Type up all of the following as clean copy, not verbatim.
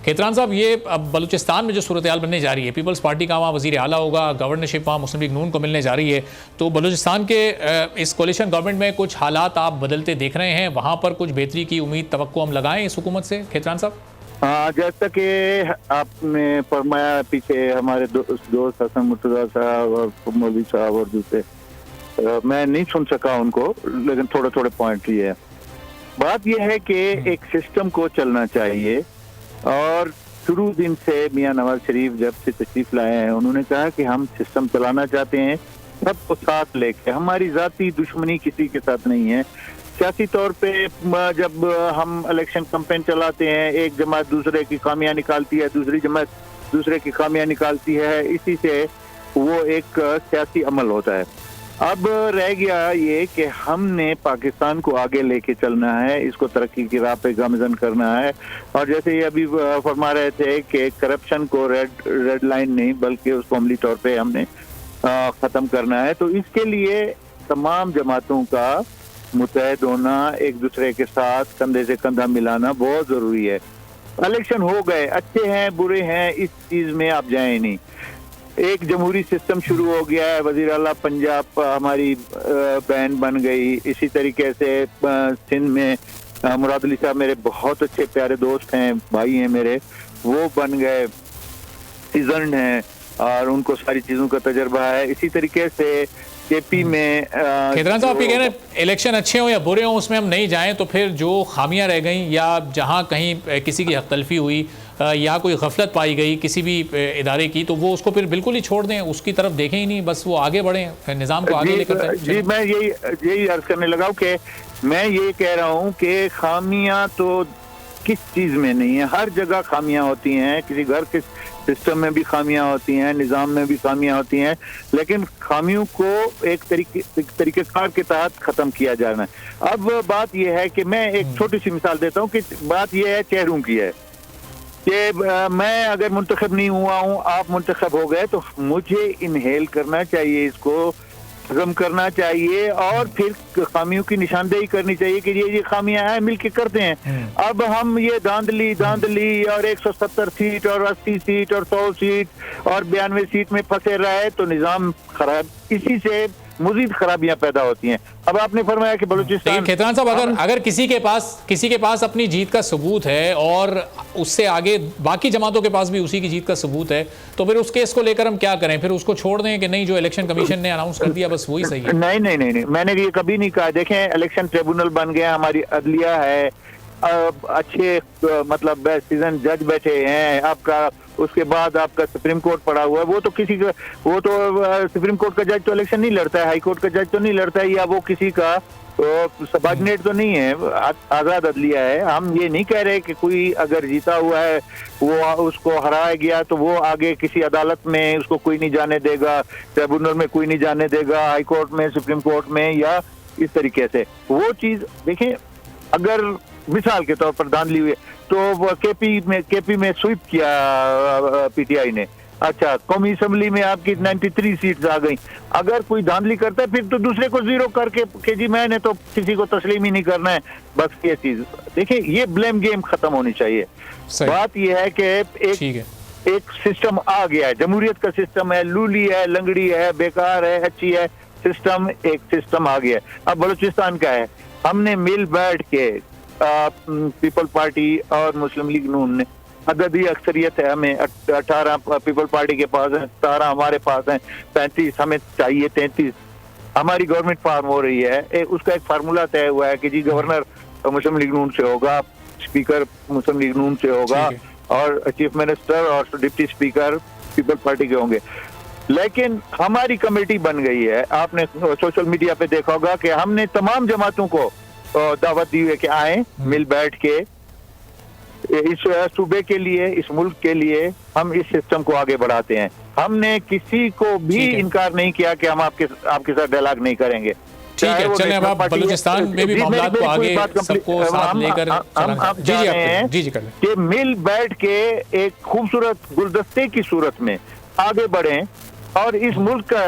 खेतरान साहब, ये अब बलूचिस्तान में जो सूरत-ए-हाल बनने जा रही है, पीपल्स पार्टी का वहाँ वज़ीर आला होगा, गवर्नरशिप वहाँ मुस्लिम लीग नून को मिलने जा रही है, तो बलूचिस्तान के इस कोलिशन गवर्नमेंट में कुछ हालात आप बदलते देख रहे हैं, वहाँ पर कुछ बेहतरी की उम्मीद तवक्को हम लगाएं इस हुकूमत से, खेतरान साहब? जैसा कि आपने फरमाया, पीछे हमारे दोस्त हसन मुर्तजा साहब और मौलवी साहब और दूसरे, मैं नहीं सुन सका उनको, लेकिन थोड़े थोड़े पॉइंट ये है। बात यह है कि एक सिस्टम को चलना चाहिए, और शुरू दिन से मियां नवाज शरीफ जब से तशरीफ लाए हैं, उन्होंने कहा कि हम सिस्टम चलाना चाहते हैं सबको साथ लेके, हमारी जाती दुश्मनी किसी के साथ नहीं है। सियासी तौर पे जब हम इलेक्शन कैंपेन चलाते हैं, एक जमात दूसरे की खामियां निकालती है, दूसरी जमात दूसरे की खामियां निकालती है, इसी से वो एक सियासी अमल होता है। अब रह गया ये कि हमने पाकिस्तान को आगे लेके चलना है, इसको तरक्की की राह पे गामजन करना है। और जैसे ये अभी फरमा रहे थे कि करप्शन को रेड लाइन नहीं बल्कि उसको अमली तौर पे हमने ख़त्म करना है, तो इसके लिए तमाम जमातों का मुतहद होना, एक दूसरे के साथ कंधे से कंधा मिलाना बहुत ज़रूरी है। इलेक्शन हो गए, अच्छे हैं बुरे हैं, इस चीज़ में आप जाएं नहीं। एक जमहूरी सिस्टम शुरू हो गया है, वज़ीर आला पंजाब हमारी बहन बन गई, इसी तरीके से सिंध में मुराद अली साहब मेरे बहुत अच्छे प्यारे दोस्त हैं, भाई हैं मेरे, वो बन गए, सीजन्ड हैं और उनको सारी चीज़ों का तजर्बा है। इसी तरीके से केपी में खेतरान साहब, आप ये कह रहे हैं इलेक्शन अच्छे हों या बुरे हों उसमें हम नहीं जाएं, तो फिर जो खामियां रह गई या जहां कहीं किसी की हक तलफी हुई या कोई गफलत पाई गई किसी भी इदारे की, तो वो उसको फिर बिल्कुल ही छोड़ दें, उसकी तरफ देखें ही नहीं, बस वो आगे बढ़ें, निज़ाम को आगे लेकर जी, मैं यही अर्ज करने लगा कि मैं ये कह रहा हूँ कि खामियां तो किस चीज़ में नहीं है, हर जगह खामियां होती हैं, किसी घर के सिस्टम में भी खामियां होती हैं, निज़ाम में भी खामियां होती हैं, लेकिन खामियों को एक तरीक़ेकार के तहत ख़त्म किया जाना है। अब बात यह है कि मैं एक छोटी सी मिसाल देता हूँ कि बात यह है चेहरों की है कि मैं अगर मुंतखब नहीं हुआ हूँ, आप मुंतखब हो गए, तो मुझे इनहेल करना चाहिए, इसको खत्म करना चाहिए और फिर खामियों की निशानदेही करनी चाहिए कि ये खामियां हैं, मिलके करते हैं। अब हम ये धांधली और 170 सीट और 80 सीट और 100 सीट और 92 सीट में फंसे रहे तो निज़ाम खराब, इसी से मज़ीद खराबियां पैदा होती हैं। अब आपने फरमाया कि बलूचिस्तान, खेतरान साहब, अगर किसी के पास अपनी जीत का सबूत है और उससे आगे बाकी जमातों के पास भी उसी की जीत का सबूत है, तो फिर उस केस को लेकर हम क्या करें? फिर उसको छोड़ दें कि नहीं, जो इलेक्शन कमीशन ने अनाउंस कर दिया बस वही सही है? नहीं, मैंने ये कभी नहीं कहा। देखें, इलेक्शन ट्रिब्यूनल बन गया, हमारी अदलिया है, अच्छे मतलब सीजन जज बैठे हैं, आपका उसके बाद आपका सुप्रीम कोर्ट पड़ा हुआ है, वो तो सुप्रीम कोर्ट का जज तो इलेक्शन नहीं लड़ता है, हाई कोर्ट का जज तो नहीं लड़ता है, या वो किसी का सबऑर्डिनेट तो नहीं है, आज़ाद अदलिया है। हम ये नहीं कह रहे कि कोई अगर जीता हुआ है वो उसको हराया गया तो वो आगे किसी अदालत में उसको कोई नहीं जाने देगा, ट्रिब्यूनल में कोई नहीं जाने देगा, हाई कोर्ट में, सुप्रीम कोर्ट में, या इस तरीके से वो चीज़। देखें, अगर मिसाल के तौर पर धांधली हुई तो केपी में स्वीप किया पीटीआई ने, अच्छा कौमी असम्बली में आपकी 93 सीट्स आ गई। अगर कोई धांधली करता है फिर तो दूसरे को जीरो करके कि जी मैंने तो किसी को तस्लीम ही नहीं करना है, बस ये चीज। देखिए, ये ब्लेम गेम खत्म होनी चाहिए। बात ये है कि एक सिस्टम आ गया है, जमहूरियत का सिस्टम है, लूली है, लंगड़ी है, बेकार है, अच्छी है, सिस्टम एक सिस्टम आ गया है। अब बलूचिस्तान का है, हमने मिल बैठ के पीपल पार्टी और मुस्लिम लीग नून ने, अददी अक्सरियत है, हमें 18 पीपल पार्टी के पास है, 17 हमारे पास हैं, 35 हमें चाहिए, 33 हमारी गवर्नमेंट फॉर्म हो रही है। उसका एक फार्मूला तय हुआ है कि जी गवर्नर मुस्लिम लीग नून से होगा, स्पीकर मुस्लिम लीग नून से होगा और चीफ मिनिस्टर और डिप्टी स्पीकर पीपल पार्टी के होंगे। लेकिन हमारी कमेटी बन गई है, आपने सोशल मीडिया पे देखा होगा कि हमने तमाम जमातों को दावत दी है कि आए, मिल बैठ के इस सूबे के लिए, इस मुल्क के लिए हम इस सिस्टम को आगे बढ़ाते हैं। हमने किसी को भी इनकार नहीं किया कि हम आपके साथ डायलॉग नहीं करेंगे। ठीक है, चलें अब आप बलूचिस्तान में भी मामलात को आगे सबको साथ लेकर आप जी कर लें कि मिल बैठ के एक खूबसूरत गुलदस्ते की सूरत में आगे बढ़ें اور اس ملک کا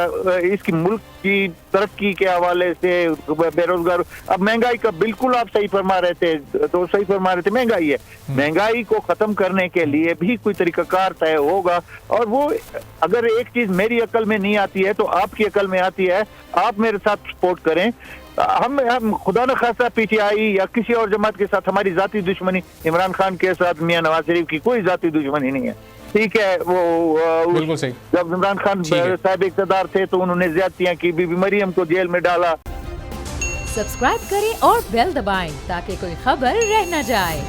اس کی ملک کی ترقی کے حوالے سے بے روزگار اب مہنگائی کا بالکل آپ صحیح فرما رہے تھے مہنگائی ہے. مہنگائی کو ختم کرنے کے لیے بھی کوئی طریقہ کار طے ہوگا, اور وہ اگر ایک چیز میری عقل میں نہیں آتی ہے تو آپ کی عقل میں آتی ہے, آپ میرے ساتھ سپورٹ کریں. ہم خدا نخواستہ پی ٹی آئی یا کسی اور جماعت کے ساتھ ہماری ذاتی دشمنی, عمران خان کے ساتھ میاں نواز شریف کی کوئی ذاتی دشمنی نہیں ہے, ٹھیک ہے. وہ جب عمران خان صاحب اقتدار تھے تو انہوں نے زیادتیاں کی, بی بی مریم کو جیل میں ڈالا. سبسکرائب کریں اور بیل دبائیں تاکہ کوئی خبر رہ نہ جائے.